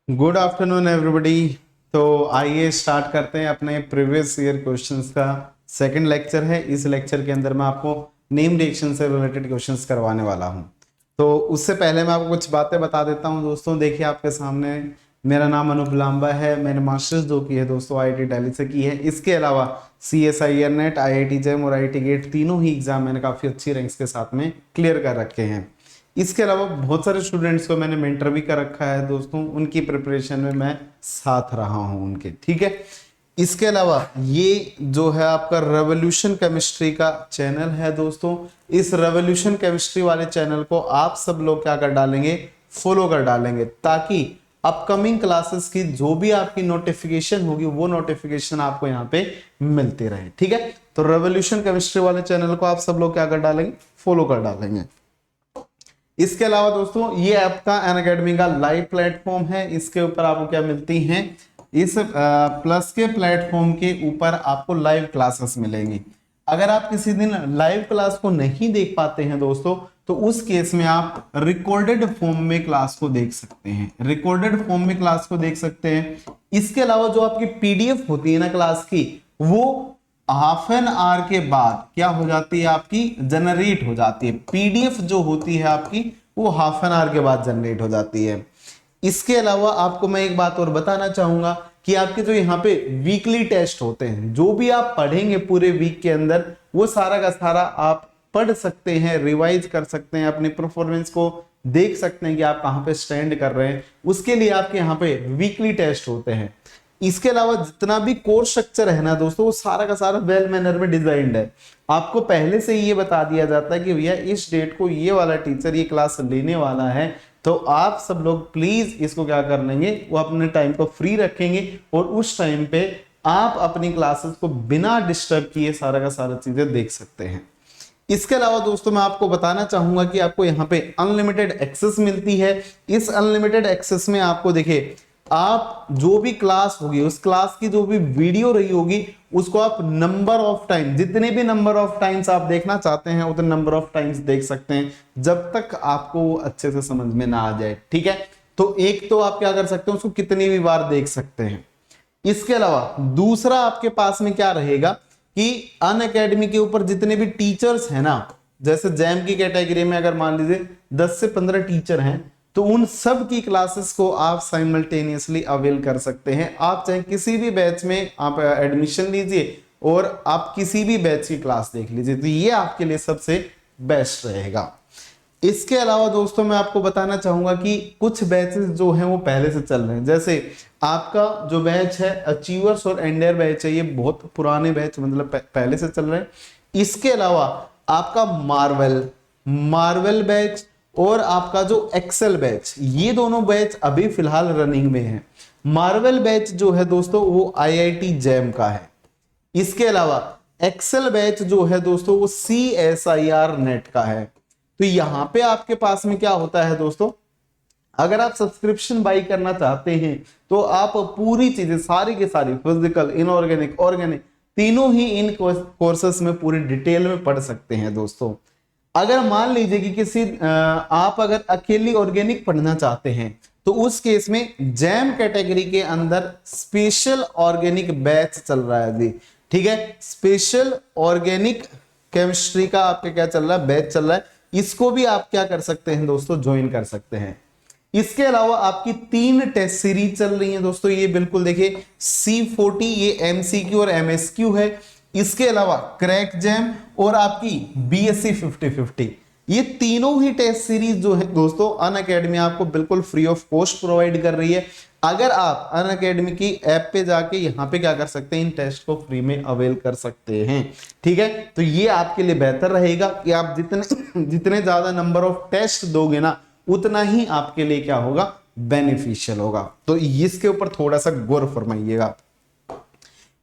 Good afternoon everybody. तो आइए start करते हैं अपने प्रीवियस ईयर क्वेश्चंस का सेकंड लेक्चर है। इस लेक्चर के अंदर मैं आपको नेम रिएक्शन से रिलेटेड क्वेश्चंस करवाने वाला हूं। तो उससे पहले मैं आपको कुछ बातें बता देता हूं दोस्तों। देखिए आपके सामने मेरा नाम अनूप लांबा है। मैंने मास्टर्स जो की है दोस्तों IIT दिल्ली से की है। इसके अलावा CSIR नेट, IIT JEM और IIT गेट तीनों ही एग्जाम मैंने काफी अच्छी रैंक्स के साथ में क्लियर कर रखे हैं। इसके अलावा बहुत सारे स्टूडेंट्स को मैंने मेंटर भी कर रखा है दोस्तों। उनकी प्रिपरेशन में मैं साथ रहा हूं उनके, ठीक है। इसके अलावा ये जो है आपका रेवोल्यूशन केमिस्ट्री का चैनल है दोस्तों। इस रेवोल्यूशन केमिस्ट्री वाले चैनल को आप सब लोग क्या कर डालेंगे, फॉलो कर डालेंगे, ताकि अपकमिंग क्लासेस की जो भी आपकी नोटिफिकेशन होगी वो नोटिफिकेशन आपको यहाँ पे मिलती रहे, ठीक है। तो रेवोल्यूशन केमिस्ट्री वाले चैनल को आप सब लोग क्या कर डालेंगे, फॉलो कर डालेंगे। इसके अलावा दोस्तों ये आपका अनअकैडमी का लाइव प्लेटफॉर्म है। इसके ऊपर आपको क्या मिलती हैं, इस प्लस के प्लेटफॉर्म के ऊपर आपको लाइव क्लासेस मिलेंगी। अगर आप किसी दिन लाइव क्लास को नहीं देख पाते हैं दोस्तों, तो उस केस में आप रिकॉर्डेड फॉर्म में क्लास को देख सकते हैं। रिकॉर्डेड फॉर्म में क्लास को देख सकते हैं। इसके अलावा जो आपकी PDF होती है ना क्लास की, वो हाफ एन आवर के बाद क्या हो जाती है, आपकी जनरेट हो जाती है। PDF जो होती है आपकी, वो हाफ एन आवर के बाद जनरेट हो जाती है। इसके अलावा आपको मैं एक बात और बताना चाहूंगा कि आपके जो यहाँ पे वीकली टेस्ट होते हैं, जो भी आप पढ़ेंगे पूरे वीक के अंदर, वो सारा का सारा आप पढ़ सकते हैं, रिवाइज कर सकते हैं, अपने परफॉर्मेंस को देख सकते हैं कि आप कहाँ पे स्टैंड कर रहे हैं। उसके लिए आपके यहाँ पे वीकली टेस्ट होते हैं। इसके अलावा जितना भी कोर्स स्ट्रक्चर है ना दोस्तों, वो सारा का सारा वेल मैनर में डिजाइंड है। आपको पहले से ये बता दिया जाता है कि भैया इस डेट को ये वाला टीचर ये क्लास लेने वाला है, तो आप सब लोग प्लीज इसको क्या कर लेंगे, वो अपने टाइम को फ्री रखेंगे और उस टाइम पे आप अपनी क्लासेस को बिना डिस्टर्ब किए सारा का सारा चीजें देख सकते हैं। इसके अलावा दोस्तों मैं आपको बताना चाहूंगा कि आपको यहाँ पे अनलिमिटेड एक्सेस मिलती है। इस अनलिमिटेड एक्सेस में आपको देखिए, आप जो भी क्लास होगी, उस क्लास की जो भी वीडियो रही होगी, उसको आप नंबर ऑफ टाइम, जितने भी नंबर ऑफ टाइम्स आप देखना चाहते हैं उतने नंबर ऑफ टाइम्स देख सकते हैं, जब तक आपको अच्छे से समझ में ना आ जाए, ठीक है। तो एक तो आप क्या कर सकते हैं, उसको कितनी भी बार देख सकते हैं। इसके अलावा दूसरा आपके पास में क्या रहेगा कि अनअकैडमी के ऊपर जितने भी टीचर्स हैं ना, जैसे जैम की कैटेगरी में अगर मान लीजिए 10 से 15 टीचर हैं, तो उन सब की क्लासेस को आप साइमल्टेनियसली अवेल कर सकते हैं। आप चाहे किसी भी बैच में आप एडमिशन लीजिए और आप किसी भी बैच की क्लास देख लीजिए, तो ये आपके लिए सबसे बेस्ट रहेगा। इसके अलावा दोस्तों मैं आपको बताना चाहूंगा कि कुछ बैचेस जो हैं वो पहले से चल रहे हैं। जैसे आपका जो बैच है अचीवर्स और एंडेयर बैच है, ये बहुत पुराने बैच मतलब पहले से चल रहे हैं। इसके अलावा आपका मार्वल बैच और आपका जो एक्सेल बैच, ये दोनों बैच अभी फिलहाल रनिंग में है। मार्वल बैच जो है दोस्तों वो IIT JEM का है। इसके अलावा एक्सेल बैच जो है दोस्तों वो CSIR नेट का है। तो यहां पे आपके पास में क्या होता है दोस्तों, अगर आप सब्सक्रिप्शन बाई करना चाहते हैं तो आप पूरी चीजें सारी की सारी फिजिकल, इनऑर्गेनिक, ऑर्गेनिक तीनों ही इन कोर्सेस में पूरी डिटेल में पढ़ सकते हैं दोस्तों। अगर मान लीजिए कि किसी आप अगर अकेली ऑर्गेनिक पढ़ना चाहते हैं, तो उस केस में जैम कैटेगरी के अंदर स्पेशल ऑर्गेनिक बैच चल रहा है जी, ठीक है। स्पेशल ऑर्गेनिक केमिस्ट्री का आपका क्या चल रहा है, बैच चल रहा है। इसको भी आप क्या कर सकते हैं दोस्तों, ज्वाइन कर सकते हैं। इसके अलावा आपकी 3 टेस्ट सीरीज चल रही हैं दोस्तों। ये बिल्कुल देखिए C40, ये MCQ और MSQ है। इसके अलावा क्रैक जैम और आपकी BSc 50-50, ये तीनों ही टेस्ट सीरीज जो है दोस्तों अनअकैडमी आपको बिल्कुल फ्री ऑफ कॉस्ट प्रोवाइड कर रही है। अगर आप अनअकैडमी की ऐप पे जाके यहाँ पे क्या कर सकते हैं, इन टेस्ट को फ्री में अवेल कर सकते हैं, ठीक है। तो ये आपके लिए बेहतर रहेगा कि आप जितने ज्यादा नंबर ऑफ टेस्ट दोगे ना, उतना ही आपके लिए क्या होगा, बेनिफिशियल होगा। तो इसके ऊपर थोड़ा सा गौर फरमाइएगा।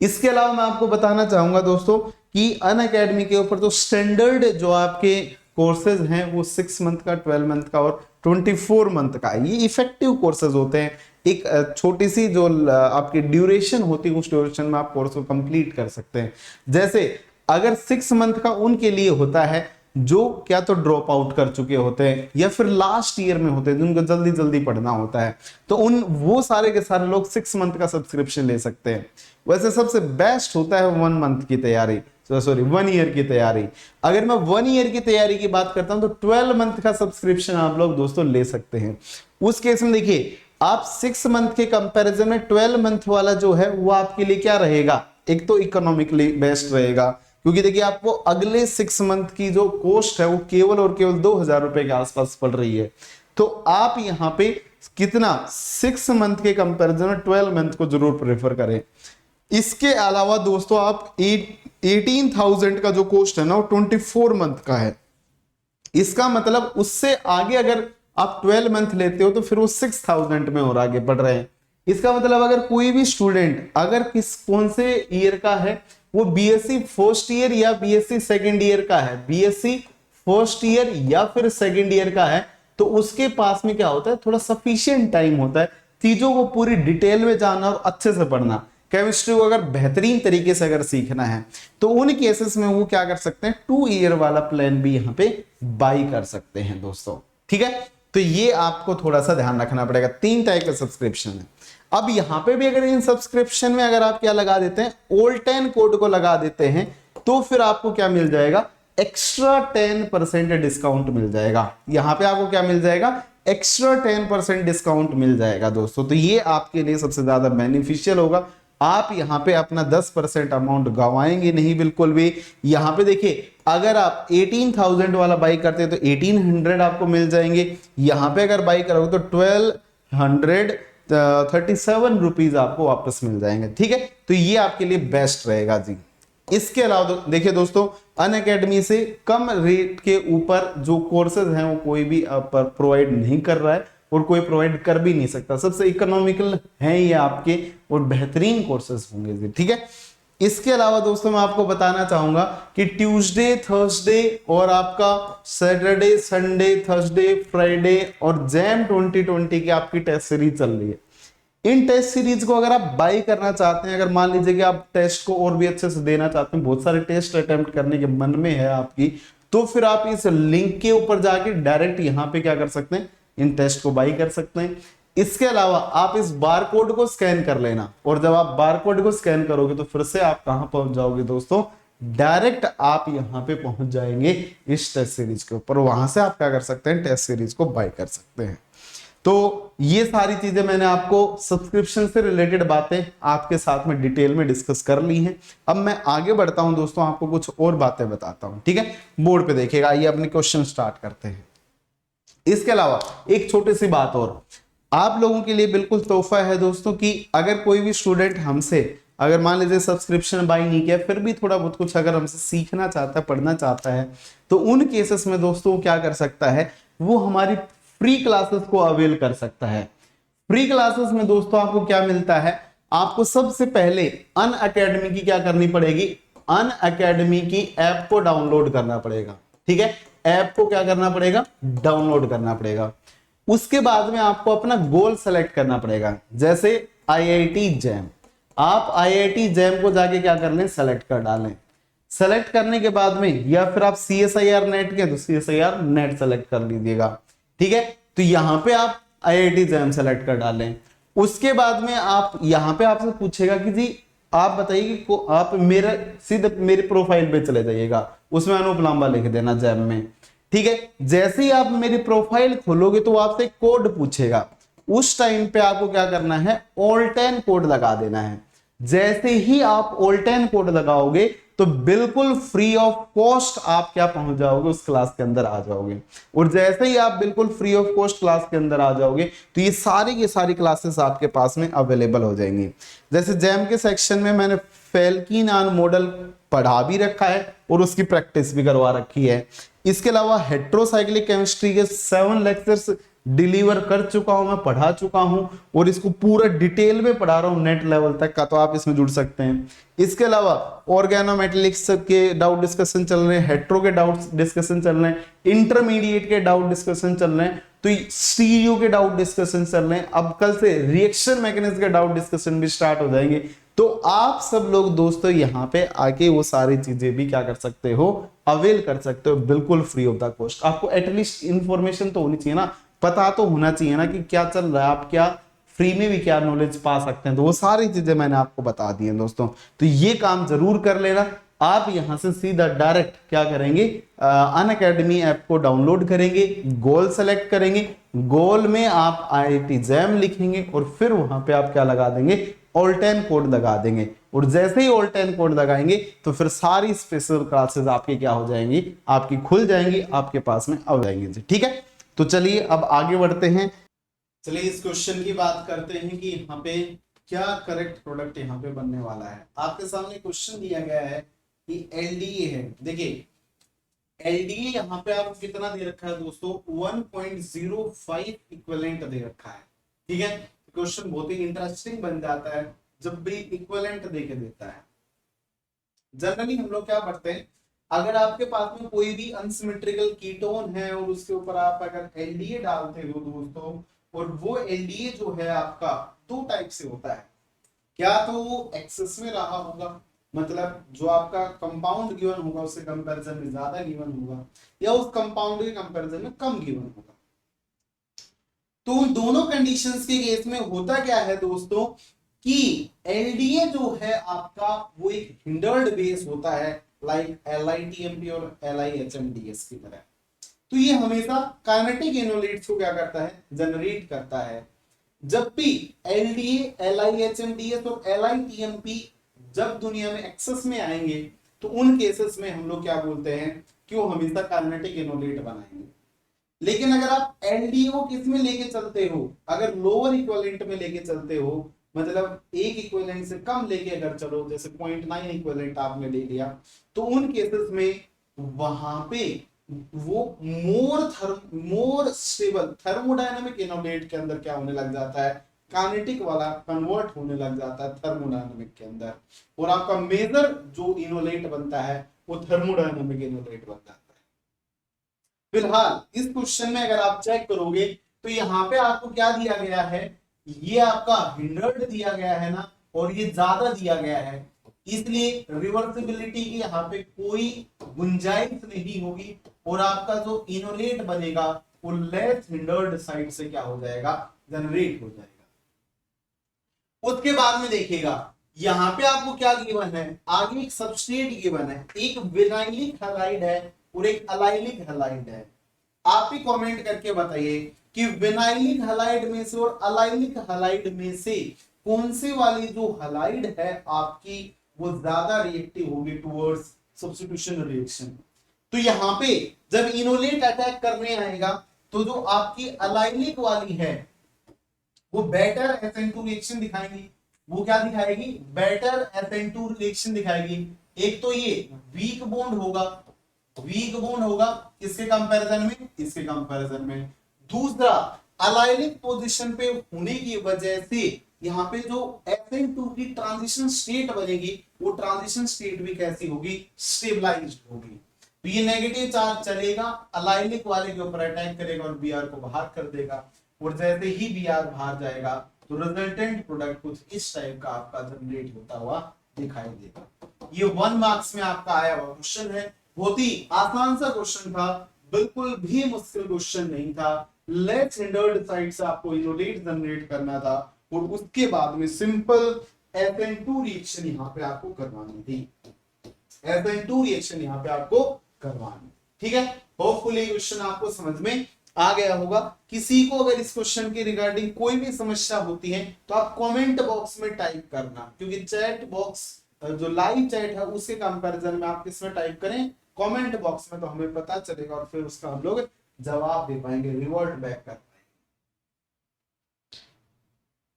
इसके अलावा मैं आपको बताना चाहूंगा दोस्तों कि अनअकैडमी के ऊपर जो स्टैंडर्ड जो आपके कोर्सेज हैं वो 6 मंथ का, 12 मंथ का और 24 मंथ का, ये इफेक्टिव कोर्सेज होते हैं। एक छोटी सी जो आपकी ड्यूरेशन होती है, उस ड्यूरेशन में आप कोर्स को कंप्लीट कर सकते हैं। जैसे अगर 6 मंथ का उनके लिए होता है जो क्या तो ड्रॉप आउट कर चुके होते हैं या फिर लास्ट ईयर में होते हैं जिनको जल्दी जल्दी पढ़ना होता है, तो वो सारे के सारे लोग 6 मंथ का सब्सक्रिप्शन ले सकते हैं। वैसे सबसे बेस्ट होता है 1 मंथ की तैयारी, सॉरी 1 ईयर की तैयारी। अगर मैं 1 ईयर की तैयारी की बात करता हूं तो 12 मंथ का सब्सक्रिप्शन आप लोग दोस्तों ले सकते हैं। उस केस में देखिए आप 6 मंथ के कंपैरिजन में 12 मंथ वाला जो है वो आपके लिए क्या रहेगा, एक तो इकोनॉमिकली बेस्ट रहेगा, क्योंकि देखिए आपको अगले 6 मंथ की जो कॉस्ट है वो केवल और केवल 2000 रुपए के आसपास पड़ रही है। तो आप यहाँ पे कितना 6 मंथ के कंपैरिजन में 12 मंथ को जरूर प्रेफर करें। इसके अलावा दोस्तों आप 18,000 का जो कॉस्ट है ना वो 24 मंथ का है। इसका मतलब उससे आगे अगर आप 12 मंथ लेते हो तो फिर वो 6,000 में और आगे बढ़ रहे हैं। इसका मतलब अगर कोई भी स्टूडेंट अगर कौन से ईयर का है, वो बीएससी फर्स्ट ईयर या बीएससी सेकंड ईयर का है, बीएससी फर्स्ट ईयर या फिर सेकंड ईयर का है, तो उसके पास में क्या होता है, थोड़ा सफिशिएंट टाइम होता है चीजों को पूरी डिटेल में जानना और अच्छे से पढ़ना। केमिस्ट्री को अगर बेहतरीन तरीके से अगर सीखना है तो उन केसेस में वो क्या कर सकते हैं, 2 ईयर वाला प्लान भी यहाँ पे बाई कर सकते हैं दोस्तों। ठीक है, तो ये आपको थोड़ा सा ध्यान रखना पड़ेगा। 3 टाइप का सब्सक्रिप्शन है। अब यहां पे भी अगर इन सब्सक्रिप्शन में अगर आप क्या लगा देते हैं, ओल्ड 10 कोड को लगा देते हैं, तो फिर आपको क्या मिल जाएगा, एक्स्ट्रा 10% डिस्काउंट मिल जाएगा। यहां पे आपको क्या मिल जाएगा, एक्स्ट्रा 10% डिस्काउंट मिल जाएगा दोस्तों। तो ये आपके लिए सबसे ज्यादा बेनिफिशियल होगा। आप यहां पे अपना 10% अमाउंट गवाएंगे नहीं बिल्कुल भी। यहां पे देखिए अगर आप 18,000 वाला बाई करते हैं तो 1800 आपको मिल जाएंगे। यहां पे अगर बाई करोगे तो 1237 रुपीज आपको वापस मिल जाएंगे। ठीक है, तो ये आपके लिए बेस्ट रहेगा जी। इसके अलावा देखिए दोस्तों, अनअकैडमी से कम रेट के ऊपर जो कोर्सेज हैं वो कोई भी प्रोवाइड नहीं कर रहा है और कोई प्रोवाइड कर भी नहीं सकता। सबसे इकोनॉमिकल है ये आपके और बेहतरीन कोर्सेज होंगे जी। ठीक है, इसके अलावा दोस्तों मैं आपको बताना चाहूंगा कि ट्यूसडे, थर्सडे और आपका सैटरडे, संडे, थर्सडे, फ्राइडे और जैम 2020 की आपकी टेस्ट सीरीज चल रही है। इन टेस्ट सीरीज को अगर आप बाई करना चाहते हैं, अगर मान लीजिए कि आप टेस्ट को और भी अच्छे से देना चाहते हैं, बहुत सारे टेस्ट अटेम्प्ट करने के मन में है आपकी, तो फिर आप इस लिंक के ऊपर जाके डायरेक्ट यहाँ पे क्या कर सकते हैं, इन टेस्ट को बाई कर सकते हैं। इसके अलावा आप इस बार कोड को स्कैन कर लेना, और जब आप बार कोड को स्कैन करोगे तो फिर से आप कहां पहुंच जाओगे दोस्तों, डायरेक्ट आप यहां पे पहुंच जाएंगे इस टेस्ट सीरीज के ऊपर। वहां से आप क्या कर सकते हैं, टेस्ट सीरीज को बाई कर सकते हैं। तो ये सारी चीजें मैंने आपको सब्सक्रिप्शन से रिलेटेड बातें आपके साथ में डिटेल में डिस्कस कर ली हैं। अब मैं आगे बढ़ता हूं दोस्तों, आपको कुछ और बातें बताता हूं। ठीक है, बोर्ड पे देखिएगा। आइए अपने क्वेश्चन स्टार्ट करते हैं। इसके अलावा एक छोटी सी बात और आप लोगों के लिए बिल्कुल तोहफा है दोस्तों, कि अगर कोई भी स्टूडेंट हमसे अगर मान लीजिए सब्सक्रिप्शन बाई नहीं किया, फिर भी थोड़ा बहुत कुछ अगर हमसे सीखना चाहता है, पढ़ना चाहता है, तो उन केसेस में दोस्तों क्या कर सकता है, वो हमारी फ्री क्लासेस को अवेल कर सकता है। फ्री क्लासेस में दोस्तों आपको क्या मिलता है, आपको सबसे पहले अनअकैडमी की क्या करनी पड़ेगी, अनअकैडमी की ऐप को डाउनलोड करना पड़ेगा। ठीक है, ऐप को क्या करना पड़ेगा, डाउनलोड करना पड़ेगा। उसके बाद में आपको अपना गोल सेलेक्ट करना पड़ेगा। जैसे आईआईटी जैम, आप आईआईटी जैम को जाके क्या कर लें, सेलेक्ट कर डालें। सेलेक्ट करने के बाद में या फिर आप CSIR नेट के तो CSIR नेट सेलेक्ट कर लीजिएगा। ठीक है, तो यहां पे आप आईआईटी जैम सेलेक्ट कर डालें। उसके बाद में आप यहां पे आपसे पूछेगा कि जी आप बताइए कि आप मेरा सीधे मेरे प्रोफाइल पे चले जाइएगा, उसमें अनूप लांबा लिख देना जैम में। ठीक है, जैसे ही आप मेरी प्रोफाइल खोलोगे तो आपसे कोड पूछेगा। उस टाइम पे आपको क्या करना है, ऑल 10 कोड लगा देना है। जैसे ही आप ऑल 10 कोड लगाओगे तो बिल्कुल फ्री ऑफ कॉस्ट आप क्या पहुंच जाओगे, उस क्लास के अंदर आ जाओगे। और जैसे ही आप बिल्कुल फ्री ऑफ कॉस्ट क्लास के अंदर आ जाओगे तो ये सारी क्लासेस आपके पास में अवेलेबल हो जाएंगी। जैसे जैम के सेक्शन में मैंने फेल्किन मॉडल पढ़ा भी रखा है और उसकी प्रैक्टिस भी करवा रखी है। इसके अलावा हेट्रोसाइक्लिक केमिस्ट्री के 7 लेक्चर्स डिलीवर कर चुका हूं, मैं पढ़ा चुका हूं और इसको पूरा डिटेल में पढ़ा रहा हूं नेट लेवल तक का, तो आप इसमें जुड़ सकते हैं। इसके अलावा ऑर्गेनोमेटेलिक्स के डाउट डिस्कशन चल रहे हैं, हेट्रो के डाउट डिस्कशन चल रहे हैं, इंटरमीडिएट के डाउट डिस्कशन चल रहे हैं, तो स्टीरियो के डाउट डिस्कशन चल रहे हैं। अब कल से रिएक्शन मैकेनिज्म के डाउट डिस्कशन भी स्टार्ट हो जाएंगे। तो तो आप सब लोग दोस्तों यहाँ पे आके वो सारी चीजें भी क्या कर सकते हो, अवेल कर सकते हो, बिल्कुल फ्री ऑफ द कॉस्ट। आपको एटलीस्ट इंफॉर्मेशन तो होनी चाहिए ना, पता तो होना चाहिए ना कि क्या चल रहा है, आप क्या फ्री में भी क्या नॉलेज पा सकते हैं। तो वो सारी चीजें मैंने आपको बता दी हैं दोस्तों, तो ये काम जरूर कर लेना। आप यहां से सीधा डायरेक्ट क्या करेंगे, अनअकैडमी ऐप को डाउनलोड करेंगे, गोल सेलेक्ट करेंगे, गोल में आप IIT जैम लिखेंगे और फिर वहां पे आप क्या लगा देंगे, ऑल्टन कोड लगा देंगे। और जैसे ही ऑल्टन कोड लगाएंगे तो फिर सारी स्पेशल क्लासेस आपकी क्या हो जाएंगी, आपकी खुल जाएंगी, आपके पास में आ जाएंगे। ठीक है, तो चलिए अब आगे बढ़ते हैं। चलिए इस क्वेश्चन की बात करते हैं कि यहाँ पे क्या करेक्ट प्रोडक्ट यहाँ पे बनने वाला है। आपके सामने क्वेश्चन दिया गया है कि एलडीए है। देखिए एलडीए यहाँ पे आपको कितना दे रखा है दोस्तों, 1.05 इक्विवेलेंट दे रखा है। ठीक है, क्वेश्चन बहुत ही इंटरेस्टिंग बन जाता है जब भी इक्विवेलेंट देके देता है। जनरली हम लोग क्या पढ़ते हैं, अगर आपके पास में कोई भी अनसिमेट्रिकल कीटोन है और उसके ऊपर आप अगर एलडीए डालते हो दोस्तों, और वो एलडीए जो है आपका दो टाइप से होता है, क्या तो वो एक्सेस में रहा होगा, मतलब जो आपका कंपाउंड गिवन होगा उससे कंपैरिजन में ज्यादा गिवन होगा, या उस कंपाउंड के कंपैरिजन में कम गिवन होगा। तो उन दोनों कंडीशंस के केस में होता क्या है दोस्तों कि एलडीए जो है आपका वो एक हिंडर्ड बेस होता है, लाइक LiTMP और LiHMDS की तरह। तो ये हमेशा काइनेटिक इनोलेट्स को क्या करता है, जनरेट करता है। जब भी एलडीए, LiHMDS और LiTMP जब दुनिया में एक्सेस में आएंगे तो उन केसेस में हम लोग क्या बोलते हैं कि वो हमेशा काइनेटिक इनोलेट बनाएंगे। लेकिन अगर आप एलडीओ किस में लेके चलते हो, अगर लोअर इक्विवेलेंट में लेके चलते हो, मतलब एक इक्विवेलेंट से कम लेके अगर चलो, जैसे 0.9 इक्विवेलेंट आपने ले लिया, तो उन केसेस में वहां पे वो मोर स्टेबल थर्मोडायनामिक इनोलेट के अंदर क्या होने लग जाता है, काइनेटिक वाला कन्वर्ट होने लग जाता है थर्मोडायनामिक के अंदर, और आपका मेजर जो इनोलेट बनता है वो थर्मोडायनामिक इनोलेट बनता है। फिलहाल इस क्वेश्चन में अगर आप चेक करोगे तो यहाँ पे आपको क्या दिया गया है, ये आपका हिंडर्ड दिया गया है ना, और ये ज्यादा दिया गया है, इसलिए रिवर्सिबिलिटी की यहाँ पे कोई गुंजाइश नहीं होगी, और आपका जो इनोलेट बनेगा वो लेस हिंडर्ड साइड से क्या हो जाएगा, जनरेट हो जाएगा। उसके बाद में देखिएगा यहाँ पे आपको क्या गिवन है, आगे एक सबस्ट्रेट गिवन है, एक विनाइलिक हैलाइड है और एक अलाइलिक हैलाइड है। आप ही कमेंट करके बताइए कि विनाइलिक हैलाइड में से और अलाइलिक हैलाइड में से कौन से वाली जो हैलाइड है आपकी वो ज्यादा रिएक्टिव होगी टुवर्ड्स सब्स्टिट्यूशन रिएक्शन। तो यहाँ पे जब इनोलेट अटैक करने आएगा तो जो आपकी अलाइलिक वाली है वो बेटर SN2 रिएक्शन दिखाएंगी। वो क्या दिखाएगी, बेटर SN2 रिएक्शन दिखाएगी। एक तो ये वीक बॉन्ड होगा, वीक बॉन्ड होगा किसके कंपैरिजन में, इसके कंपैरिजन में। दूसरा अलाइलिक पोजीशन पे होने की वजह से यहाँ पे जो SN2 की ट्रांजिशन स्टेट बनेगी वो ट्रांजिशन स्टेट भी कैसी होगी, स्टेबलाइज्ड होगी। तो ये नेगेटिव चार्ज चलेगा, अलाइलिक वाले के ऊपर अटैक करेगा और Br को बाहर कर देगा, और जैसे ही Br बाहर जाएगा तो रिजल्टेंट प्रोडक्ट कुछ इस टाइप का आपका जनरेट होता हुआ दिखाई देगा। ये 1 मार्क्स में आपका आया हुआ क्वेश्चन है, बहुत ही आसान सा क्वेश्चन था, बिल्कुल भी मुश्किल क्वेश्चन नहीं था। लेफ्ट हैंडर्ड साइड से आपको इनोलेट जनरेट करना था और उसके बाद में सिंपल SN2 रिएक्शन यहाँ पे आपको करवानी थी, SN2 रिएक्शन यहाँ पे आपको करवानी। ठीक है, होपफुली क्वेश्चन आपको समझ में आ गया होगा। किसी को अगर इस क्वेश्चन के रिगार्डिंग कोई भी समस्या होती है तो आप कमेंट बॉक्स में टाइप करना, क्योंकि चैट बॉक्स जो लाइव चैट है उसके कंपैरिजन में आप किसमें टाइप करें, कमेंट बॉक्स में, तो हमें पता चलेगा और फिर उसका हम लोग जवाब दे पाएंगे, रिवर्ट बैक कर पाएंगे।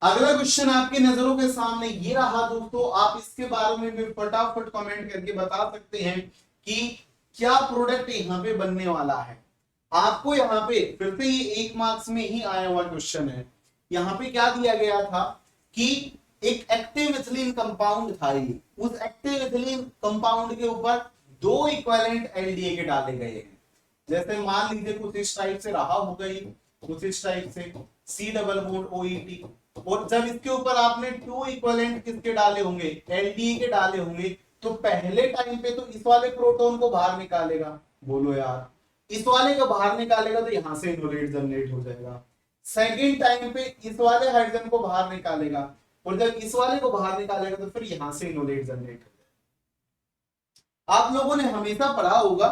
अगला क्वेश्चन आपके नजरों के सामने ये रहा दोस्तों, आप इसके बारे में भी फटाफट कमेंट करके बता सकते हैं कि क्या प्रोडक्ट यहाँ पे बनने वाला है। आपको यहाँ पे फिर से ये 1 मार्क्स में ही आया हुआ क्वेश्चन है। यहाँ पे क्या दिया गया था कि एक एक्टिव इथिलीन कंपाउंड था, ये उस एक्टिव इथिलीन कंपाउंड के ऊपर 2 इक्विवेलेंट एलडीए के डाले गए हैं। जैसे मान लीजिए कुछ इस टाइप से रहा होगा, ये कुछ इस टाइप से C डबल बॉन्ड OET, और जब इसके ऊपर आपने 2 इक्विवेलेंट किसके डाले होंगे, एलडीई के डाले होंगे, तो पहले टाइम पे तो इस वाले प्रोटॉन को बाहर निकालेगा, बोलो यार, इस वाले को बाहर निकालेगा तो यहां से इनोलेट जनरेट हो जाएगा। सेकेंड टाइम पे इस वाले हाइड्रोजन को बाहर निकालेगा, और जब इस वाले को बाहर निकालेगा तो फिर यहां से इनोलेट जनरेट हो जाएगा। आप लोगों ने हमेशा पढ़ा होगा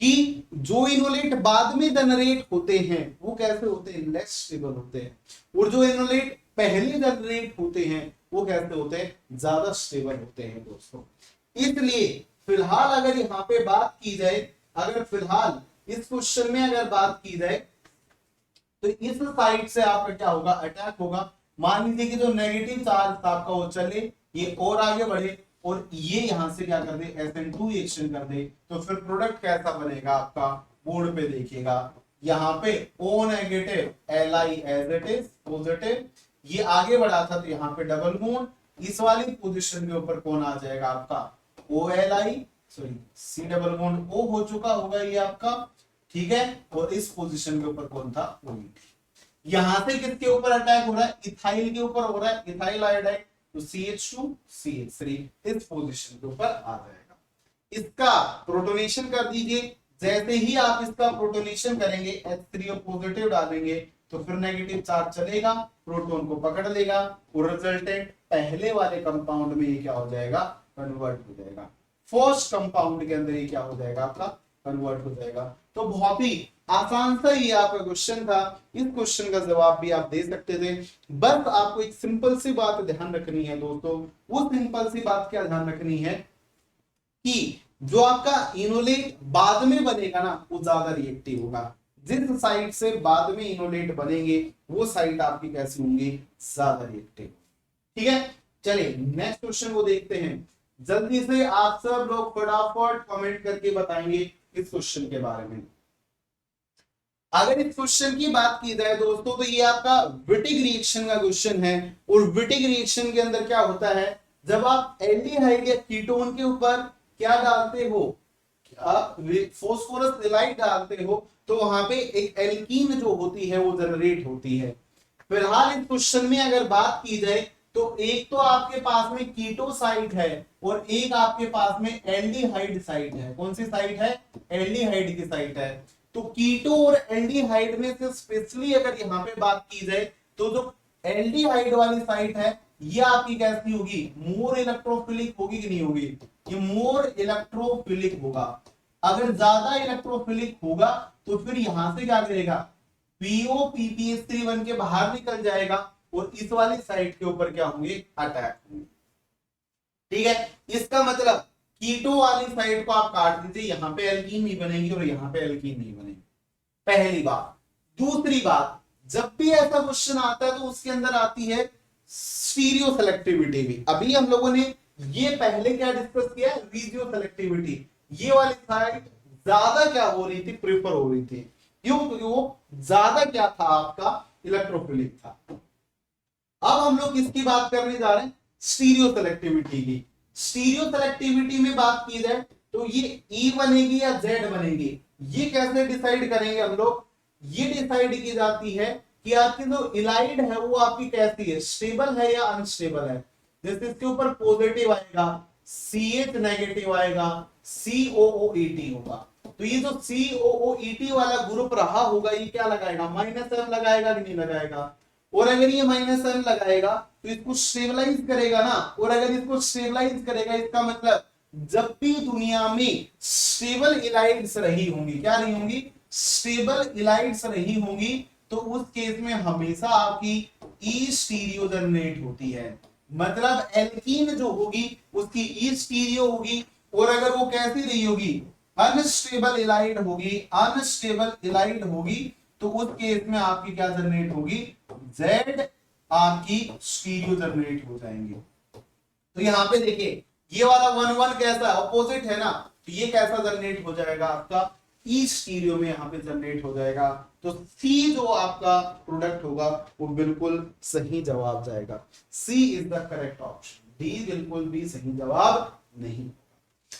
कि जो इनोलेट बाद में जनरेट होते हैं वो कैसे होते हैं, लेस स्टेबल होते हैं, और जो इनोलेट पहले जनरेट होते हैं वो कैसे होते हैं, ज्यादा स्टेबल होते हैं दोस्तों। इसलिए फिलहाल अगर यहाँ पे बात की जाए, अगर फिलहाल इस क्वेश्चन में अगर बात की जाए तो इस साइड से आपका क्या होगा, अटैक होगा। मान लीजिए कि जो नेगेटिव चार्ज आपका वो चले, ये और आगे बढ़े और ये यहां से क्या कर दे, SN2 रिएक्शन कर दे, तो फिर प्रोडक्ट कैसा बनेगा आपका, बोर्ड पे देखिएगा, यहाँ पे O negative Li as it is positive, ये आगे बढ़ा था तो यहाँ पे डबल बॉन्ड, इस वाली पोजीशन के ऊपर कौन आ जाएगा आपका OLi, sorry C double bond O हो चुका होगा ये आपका, ठीक है, और इस पोजीशन के ऊपर कौन था, OET। यहां से किसके ऊपर अटैक हो रहा है, इथाइल के ऊपर हो रहा है, इथाइल आयोडाइड, तो CH2 CH3 इस पोजीशन के ऊपर आ जाएगा। इसका प्रोटोनेशन कर दीजिए, जैसे ही आप इसका प्रोटोनेशन करेंगे H3 पॉजिटिव डालेंगे तो फिर नेगेटिव चार्ज चलेगा, प्रोटॉन को पकड़ लेगा और रिजल्टेंट पहले वाले कंपाउंड में ये क्या हो जाएगा, कन्वर्ट हो जाएगा। फर्स्ट कंपाउंड के अंदर ये क्या हो जाएगा आपका, कन्वर्ट हो जाएगा। तो बहुत ही आसान सा ये आपका क्वेश्चन था, इस क्वेश्चन का जवाब भी आप दे सकते थे। बस आपको एक सिंपल सी बात ध्यान रखनी है दोस्तों, वो सिंपल सी बात क्या ध्यान रखनी है कि जो आपका इनोलेट बाद में बनेगा ना वो ज्यादा रिएक्टिव होगा। जिस साइड से बाद में इनोलेट बनेंगे वो साइड आपकी कैसी होंगी, ज्यादा रिएक्टिव। ठीक है, चलिए नेक्स्ट क्वेश्चन को देखते हैं। जल्दी से आप सब लोग फटाफट कमेंट करके बताएंगे इस क्वेश्चन के बारे में। अगर इस क्वेश्चन की बात की जाए दोस्तों तो ये आपका विटिक रिएक्शन का क्वेश्चन है, और विटिक रिएक्शन के अंदर क्या होता है, जब आप एल्डिहाइड या कीटोन के ऊपर क्या डालते हो, फास्फोरस एलाइड डालते हो, तो वहां पे एक एल्कीन जो होती है वो जनरेट होती है। फिलहाल इस क्वेश्चन में अगर बात की जाए तो एक तो आपके पास में कीटो साइड है और एक आपके पास में एल्डिहाइड साइड है। कौन सी साइड है, एल्डिहाइड की साइड है। तो कीटो और एल्डिहाइड में से स्पेशली अगर यहाँ पे बात की जाए तो जो एल्डिहाइड वाली साइड है ये आपकी कैसी होगी, मोर इलेक्ट्रोफिलिक होगी कि नहीं होगी, ये मोर इलेक्ट्रोफिलिक होगा। अगर ज्यादा इलेक्ट्रोफिलिक होगा तो फिर यहां से क्या करेगा, PO PPS3 बन के बाहर निकल जाएगा और इस वाली साइड के ऊपर क्या होंगे, अटैक होंगे। ठीक है, इसका मतलब कीटो वाली साइड को आप काट दीजिए, यहां पे एल्कीन नहीं बनेगी और यहां पे एल्कीन नहीं बनेगी, पहली बात। दूसरी बात, जब भी ऐसा क्वेश्चन आता है तो उसके अंदर आती है स्टीरियो सेलेक्टिविटी भी। अभी हम लोगों ने ये पहले क्या डिस्कस किया, रीजियो सेलेक्टिविटी। ये वाली साइड ज्यादा क्या हो रही थी, प्रेफर हो रही थी, क्यों, क्योंकि वो ज्यादा क्या था आपका, इलेक्ट्रोफिलिक था। अब हम लोग किसकी बात करने जा रहे हैं, स्टीरियो सेलेक्टिविटी की। स्टीरियो सेलेक्टिविटी में बात की जाए तो ये E बनेगी या Z बनेगी, ये कैसे डिसाइड करेंगे हम लोग, ये डिसाइड की जाती है कि आपकी जो इलाइड है वो आपकी कैसी है, स्टेबल है या अनस्टेबल है। जैसे इसके ऊपर पॉजिटिव आएगा, CH नेगेटिव आएगा, COOET होगा, तो ये जो COOET वाला ग्रुप रहा होगा ये क्या लगाएगा, -M लगाएगा कि नहीं लगाएगा। और अगर ये -M लगाएगा तो इसको स्टेबलाइज करेगा ना, और अगर इसको स्टेबलाइज करेगा इसका मतलब जब भी दुनिया में स्टेबल इलाइड्स रही होंगी, क्या रही होंगी, स्टेबल इलाइड्स रही होंगी, तो उस केस में हमेशा आपकी ई स्टीरियो जनरेट होती है। मतलब एल्कीन जो होगी उसकी ई स्टीरियो होगी, और अगर वो कैसी रही होगी, अनस्टेबल इलाइड होगी, अनस्टेबल इलाइड होगी, तो उस केस में आपकी क्या जनरेट होगी, Z आपकी स्टीरियो जनरेट हो जाएंगे। तो यहां पे देखिए ये वाला 1 1 कैसा अपोजिट है ना, तो ये कैसा जनरेट हो जाएगा आपका, ई स्टीरियो में यहां पे जनरेट हो जाएगा। तो C जो आपका प्रोडक्ट होगा वो बिल्कुल सही जवाब जाएगा, C is the correct option, D बिल्कुल भी सही जवाब नहीं।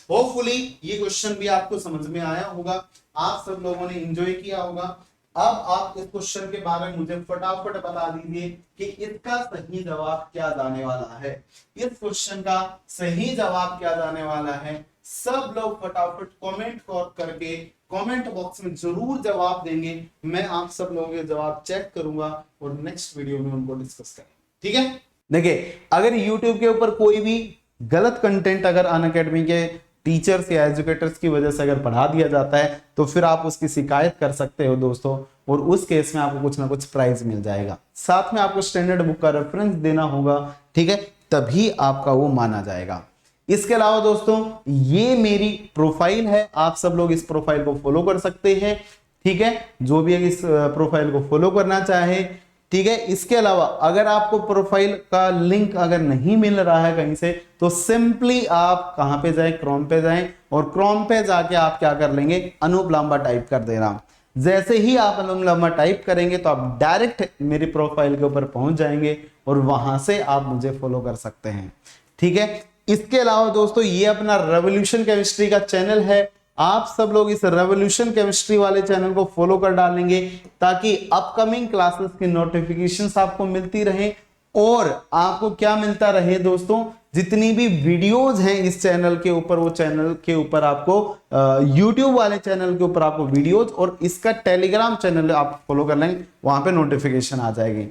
होपफुली ये क्वेश्चन भी आपको समझ में आया होगा, आप सब लोगों ने एंजॉय किया होगा। अब आप इस क्वेश्चन के बारे में मुझे फटाफट बता दीजिए कि इसका सही जवाब क्या जाने वाला है। इस क्वेश्चन का सही जवाब क्या जाने वाला है, सब लोग फटाफट कमेंट करके कमेंट बॉक्स में जरूर जवाब देंगे। मैं आप सब लोगों के जवाब चेक करूंगा और नेक्स्ट वीडियो में उनको डिस्कस करेंगे। ठीक है, देखिए अगर YouTube के ऊपर कोई भी गलत कंटेंट अगर अनअकैडमी के टीचर्स या एजुकेटर्स की वजह से अगर पढ़ा दिया जाता है तो फिर आप उसकी शिकायत कर सकते हो दोस्तों, और उस केस में आपको कुछ ना कुछ प्राइज मिल जाएगा। साथ में आपको स्टैंडर्ड बुक का रेफरेंस देना होगा, ठीक है, तभी आपका वो माना जाएगा। इसके अलावा दोस्तों ये मेरी प्रोफाइल है, आप सब लोग इस प्रोफाइल को फॉलो कर सकते हैं। ठीक है, जो भी इस प्रोफाइल को फॉलो करना चाहे, ठीक है। इसके अलावा अगर आपको प्रोफाइल का लिंक अगर नहीं मिल रहा है कहीं से, तो सिंपली आप कहां पे जाएं, क्रोम पे जाएं, और क्रोम पे जाके आप क्या कर लेंगे, अनूप लांबा टाइप कर देना। जैसे ही आप अनूप लांबा टाइप करेंगे तो आप डायरेक्ट मेरी प्रोफाइल के ऊपर पहुंच जाएंगे और वहां से आप मुझे फॉलो कर सकते हैं। ठीक है, इसके अलावा दोस्तों ये अपना रेवोल्यूशन केमिस्ट्री का चैनल है, आप सब लोग इस रेवोल्यूशन केमिस्ट्री वाले चैनल को फॉलो कर डालेंगे ताकि अपकमिंग क्लासेस की नोटिफिकेशंस आपको मिलती रहे। और आपको क्या मिलता रहे दोस्तों, जितनी भी वीडियोस हैं इस चैनल के ऊपर, वो चैनल के ऊपर आपको यूट्यूब वाले चैनल के ऊपर आपको वीडियोस, और इसका टेलीग्राम चैनल आप फॉलो कर लेंगे, वहां पे नोटिफिकेशन आ जाएगी।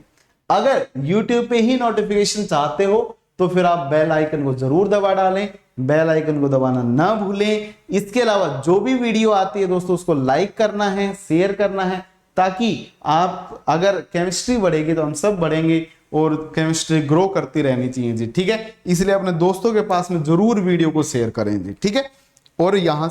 अगर यूट्यूब पे ही नोटिफिकेशन चाहते हो तो फिर आप बेल आइकन को जरूर दबा डालें, बेल आइकन को दबाना ना भूलें। इसके अलावा जो भी वीडियो आती है दोस्तों उसको लाइक करना है, शेयर करना है, ताकि आप, अगर केमिस्ट्री बढ़ेगी तो हम सब बढ़ेंगे और केमिस्ट्री ग्रो करती रहनी चाहिए जी। ठीक है, इसलिए अपने दोस्तों के पास में जरूर वीडियो को शेयर करें जी। ठीक है, और यहां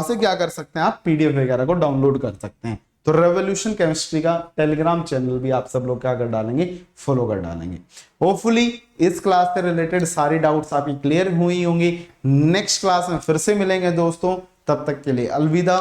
से क्या कर सकते हैं, आप पीडीएफ वगैरह को डाउनलोड कर सकते हैं। तो रेवोल्यूशन केमिस्ट्री का टेलीग्राम चैनल भी आप सब लोग क्या कर डालेंगे, फॉलो कर डालेंगे। होपफुली इस क्लास से रिलेटेड सारी डाउट्स आपकी क्लियर हुई होंगी। नेक्स्ट क्लास में फिर से मिलेंगे दोस्तों, तब तक के लिए अलविदा।